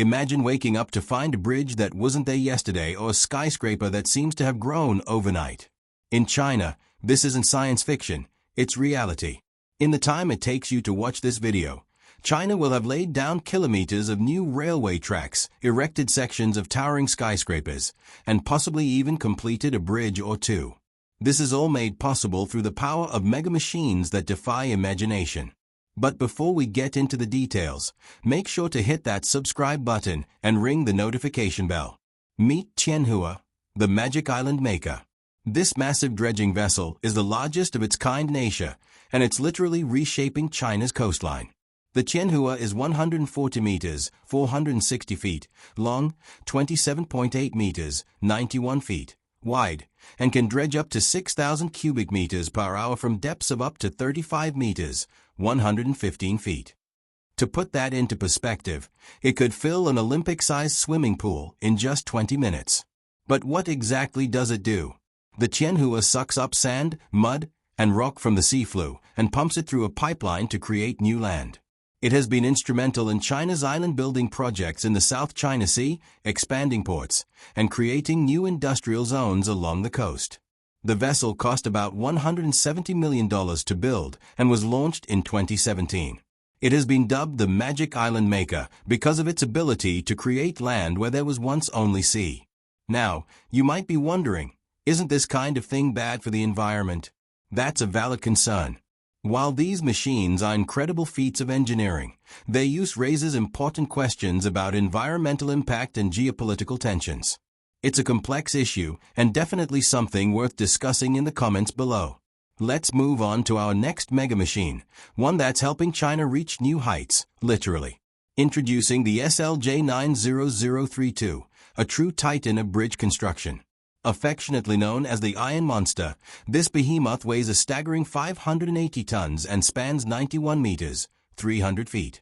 Imagine waking up to find a bridge that wasn't there yesterday or a skyscraper that seems to have grown overnight. In China, this isn't science fiction, it's reality. In the time it takes you to watch this video, China will have laid down kilometers of new railway tracks, erected sections of towering skyscrapers, and possibly even completed a bridge or two. This is all made possible through the power of mega machines that defy imagination. But before we get into the details, make sure to hit that subscribe button and ring the notification bell. Meet Tianhua, the Magic Island Maker. This massive dredging vessel is the largest of its kind in Asia, and it's literally reshaping China's coastline. The Tianhua is 140 meters, 460 feet, long, 27.8 meters, 91 feet, wide, and can dredge up to 6,000 cubic meters per hour from depths of up to 35 meters, 115 feet. To put that into perspective, it could fill an Olympic-sized swimming pool in just 20 minutes. But what exactly does it do? The Tianhua sucks up sand, mud, and rock from the seafloor and pumps it through a pipeline to create new land. It has been instrumental in China's island-building projects in the South China Sea, expanding ports, and creating new industrial zones along the coast. The vessel cost about $170 million to build and was launched in 2017. It has been dubbed the Magic Island Maker because of its ability to create land where there was once only sea. Now, you might be wondering, isn't this kind of thing bad for the environment? That's a valid concern. While these machines are incredible feats of engineering, their use raises important questions about environmental impact and geopolitical tensions. It's a complex issue and definitely something worth discussing in the comments below. Let's move on to our next mega machine, one that's helping China reach new heights, literally. Introducing the SLJ 90032, a true titan of bridge construction. Affectionately known as the Iron Monster, this behemoth weighs a staggering 580 tons and spans 91 meters, 300 feet.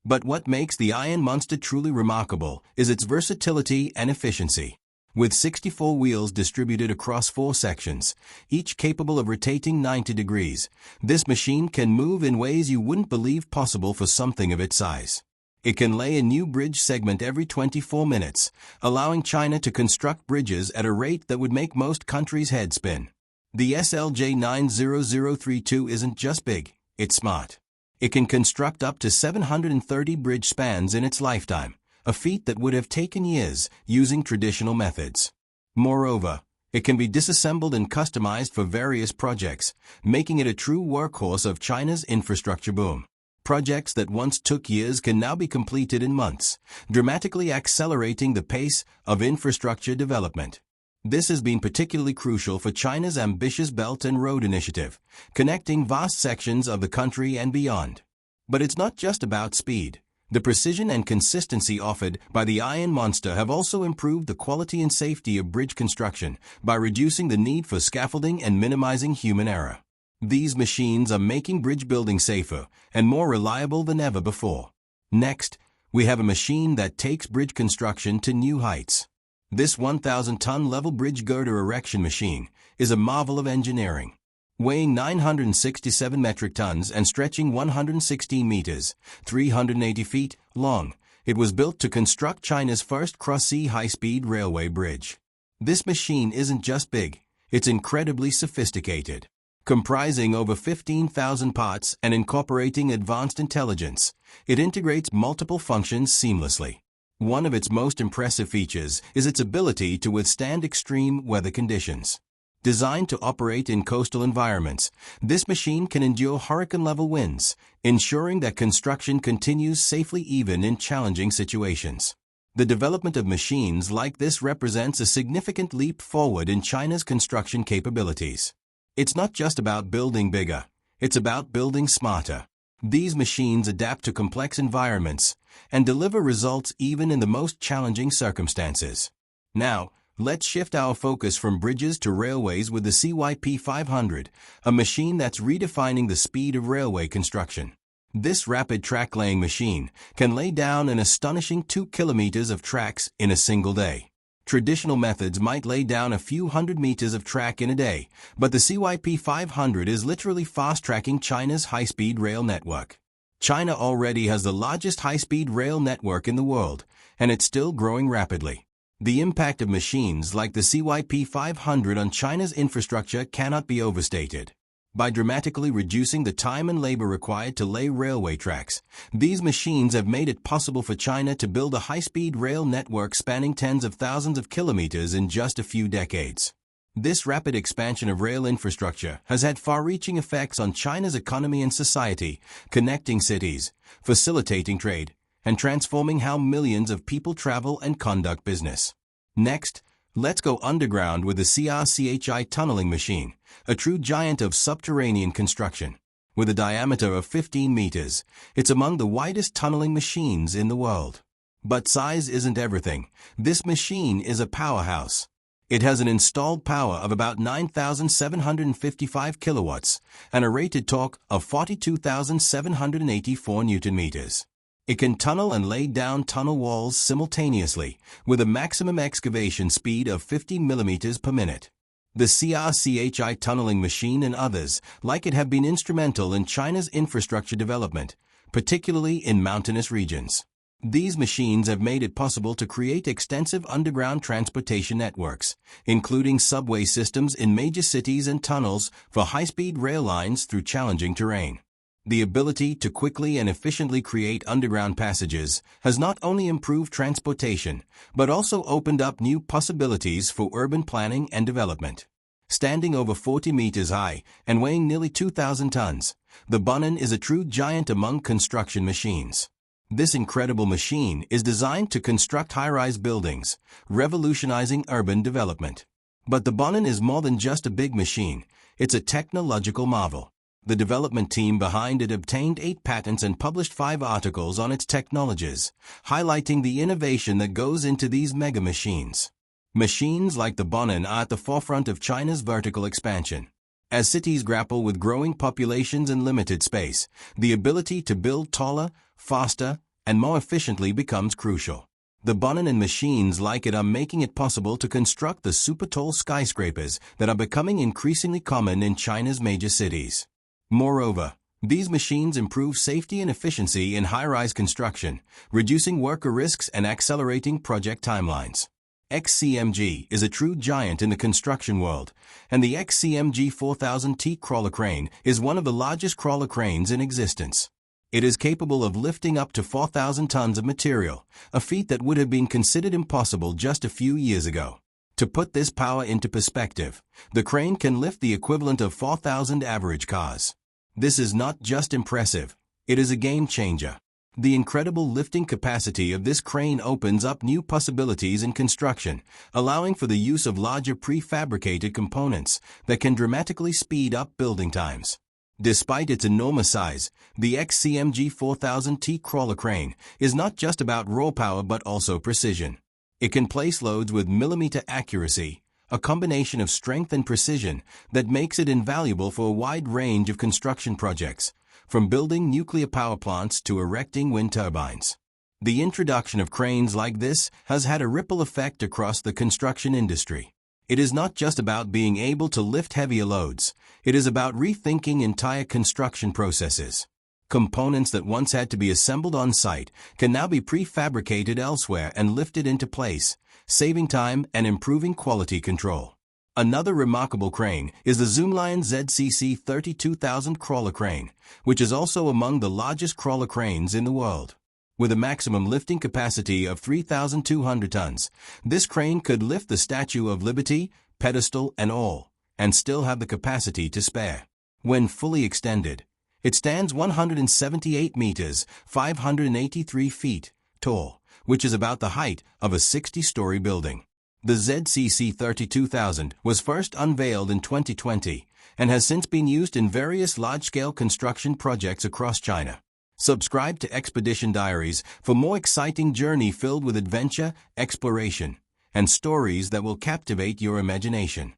But what makes the Iron Monster truly remarkable is its versatility and efficiency. With 64 wheels distributed across 4 sections, each capable of rotating 90 degrees, this machine can move in ways you wouldn't believe possible for something of its size. It can lay a new bridge segment every 24 minutes, allowing China to construct bridges at a rate that would make most countries' heads spin. The SLJ 90032 isn't just big, it's smart. It can construct up to 730 bridge spans in its lifetime, a feat that would have taken years using traditional methods. Moreover, it can be disassembled and customized for various projects, making it a true workhorse of China's infrastructure boom. Projects that once took years can now be completed in months, dramatically accelerating the pace of infrastructure development. This has been particularly crucial for China's ambitious Belt and Road Initiative, connecting vast sections of the country and beyond. But it's not just about speed. The precision and consistency offered by the Iron Monster have also improved the quality and safety of bridge construction by reducing the need for scaffolding and minimizing human error. These machines are making bridge building safer and more reliable than ever before. Next, we have a machine that takes bridge construction to new heights. This 1,000-ton level bridge girder erection machine is a marvel of engineering. Weighing 967 metric tons and stretching 116 meters, 380 feet, long, it was built to construct China's first cross-sea high-speed railway bridge. This machine isn't just big, it's incredibly sophisticated. Comprising over 15,000 parts and incorporating advanced intelligence, it integrates multiple functions seamlessly. One of its most impressive features is its ability to withstand extreme weather conditions. Designed to operate in coastal environments, this machine can endure hurricane-level winds, ensuring that construction continues safely even in challenging situations. The development of machines like this represents a significant leap forward in China's construction capabilities. It's not just about building bigger, it's about building smarter. These machines adapt to complex environments and deliver results even in the most challenging circumstances. Now, let's shift our focus from bridges to railways with the CYP 500, a machine that's redefining the speed of railway construction. This rapid track-laying machine can lay down an astonishing 2 kilometers of tracks in a single day. Traditional methods might lay down a few hundred meters of track in a day, but the CYP 500 is literally fast-tracking China's high-speed rail network. China already has the largest high-speed rail network in the world, and it's still growing rapidly. The impact of machines like the CYP 500 on China's infrastructure cannot be overstated. By dramatically reducing the time and labor required to lay railway tracks, these machines have made it possible for China to build a high-speed rail network spanning tens of thousands of kilometers in just a few decades. This rapid expansion of rail infrastructure has had far-reaching effects on China's economy and society, connecting cities, facilitating trade, and transforming how millions of people travel and conduct business. Next, let's go underground with the skyscraper tunneling machine, a true giant of subterranean construction. With a diameter of 15 meters, it's among the widest tunneling machines in the world. But size isn't everything. This machine is a powerhouse. It has an installed power of about 9,755 kilowatts and a rated torque of 42,784 Newton meters. It can tunnel and lay down tunnel walls simultaneously with a maximum excavation speed of 50 millimeters per minute. The skyscraper tunneling machine and others like it have been instrumental in China's infrastructure development, particularly in mountainous regions. These machines have made it possible to create extensive underground transportation networks, including subway systems in major cities and tunnels for high-speed rail lines through challenging terrain. The ability to quickly and efficiently create underground passages has not only improved transportation, but also opened up new possibilities for urban planning and development. Standing over 40 meters high and weighing nearly 2,000 tons, the Bunun is a true giant among construction machines. This incredible machine is designed to construct high-rise buildings, revolutionizing urban development. But the Bunun is more than just a big machine, it's a technological marvel. The development team behind it obtained 8 patents and published 5 articles on its technologies, highlighting the innovation that goes into these mega machines. Machines like the Bunun are at the forefront of China's vertical expansion. As cities grapple with growing populations and limited space, the ability to build taller, faster, and more efficiently becomes crucial. The Bunun and machines like it are making it possible to construct the super-tall skyscrapers that are becoming increasingly common in China's major cities. Moreover, these machines improve safety and efficiency in high-rise construction, reducing worker risks and accelerating project timelines. XCMG is a true giant in the construction world, and the XCMG 4000T crawler crane is one of the largest crawler cranes in existence. It is capable of lifting up to 4,000 tons of material, a feat that would have been considered impossible just a few years ago. To put this power into perspective, the crane can lift the equivalent of 4,000 average cars. This is not just impressive, it is a game changer. The incredible lifting capacity of this crane opens up new possibilities in construction, allowing for the use of larger prefabricated components that can dramatically speed up building times. Despite its enormous size, the XCMG 4000T crawler crane is not just about raw power but also precision. It can place loads with millimeter accuracy, a combination of strength and precision that makes it invaluable for a wide range of construction projects, from building nuclear power plants to erecting wind turbines. The introduction of cranes like this has had a ripple effect across the construction industry. It is not just about being able to lift heavier loads, it is about rethinking entire construction processes. Components that once had to be assembled on site can now be prefabricated elsewhere and lifted into place, saving time and improving quality control. Another remarkable crane is the Zoomlion ZCC 32000 crawler crane, which is also among the largest crawler cranes in the world. With a maximum lifting capacity of 3,200 tons, this crane could lift the Statue of Liberty, pedestal and all, and still have the capacity to spare. When fully extended, it stands 178 meters, 583 feet, tall, which is about the height of a 60-story building. The ZCC 32000 was first unveiled in 2020 and has since been used in various large-scale construction projects across China. Subscribe to Expedition Diaries for more exciting journey filled with adventure, exploration, and stories that will captivate your imagination.